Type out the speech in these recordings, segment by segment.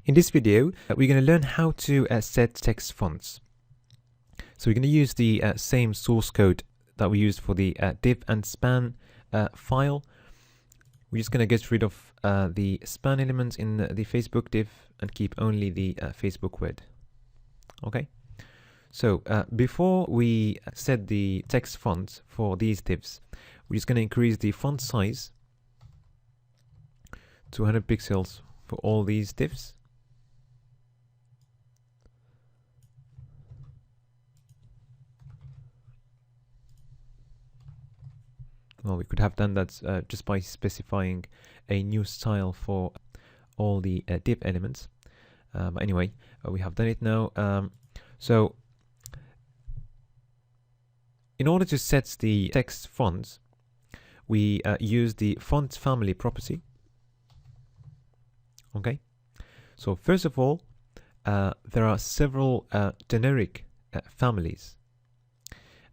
In this video, we're going to learn how to set text fonts. So we're going to use the same source code that we used for the div and span file. We're just going to get rid of the span elements in the Facebook div and keep only the Facebook word. Okay. So before we set the text font for these divs, we're just going to increase the font size to 100 pixels for all these divs. Well, we could have done that just by specifying a new style for all the div elements. But anyway, we have done it now. So in order to set the text fonts, we use the font family property. Okay. So first of all, there are several generic families.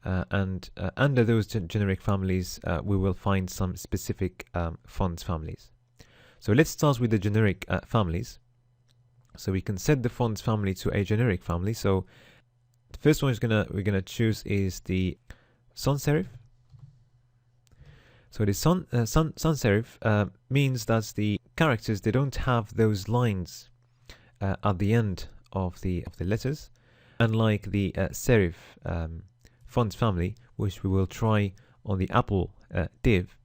And under those generic families, we will find some specific font families. So let's start with the generic families. So we can set the font family to a generic family. So the first one we're gonna choose is the sans serif. So the sans serif means that the characters, they don't have those lines at the end of the letters, unlike the serif font family, which we will try on the Apple div.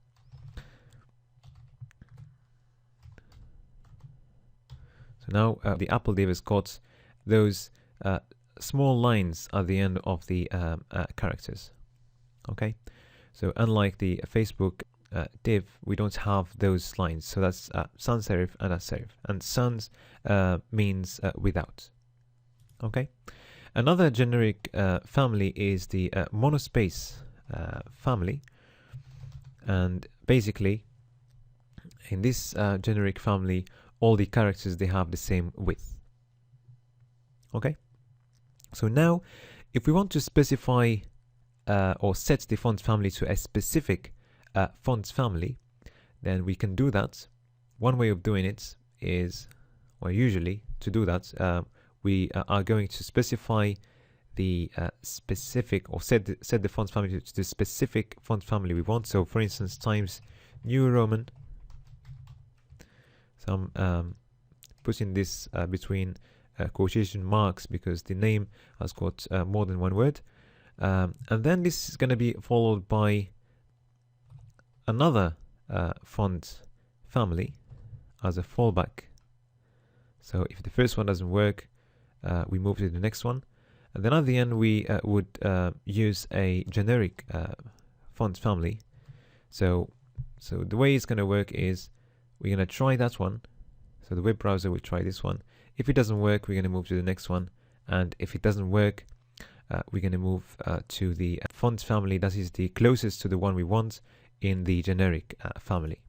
So now the Apple div has got those small lines at the end of the characters. Okay, so unlike the Facebook div, we don't have those lines. So that's sans serif and a serif, and sans means without. Okay. Another generic family is the monospace family, and basically in this generic family, all the characters, they have the same width. Okay, so now if we want to specify or set the font family to a specific font family, then we can do that. One way of doing it is, well, usually to do that, we are going to specify the specific, or set the font family to the specific font family we want. So for instance, Times New Roman. So I'm putting this between quotation marks because the name has got more than one word. And then this is going to be followed by another font family as a fallback. So if the first one doesn't work, we move to the next one, and then at the end we would use a generic font family. So the way it's going to work is we're going to try that one. So the web browser will try this one. If it doesn't work, we're going to move to the next one, and if it doesn't work, we're going to move to the font family that is the closest to the one we want in the generic family.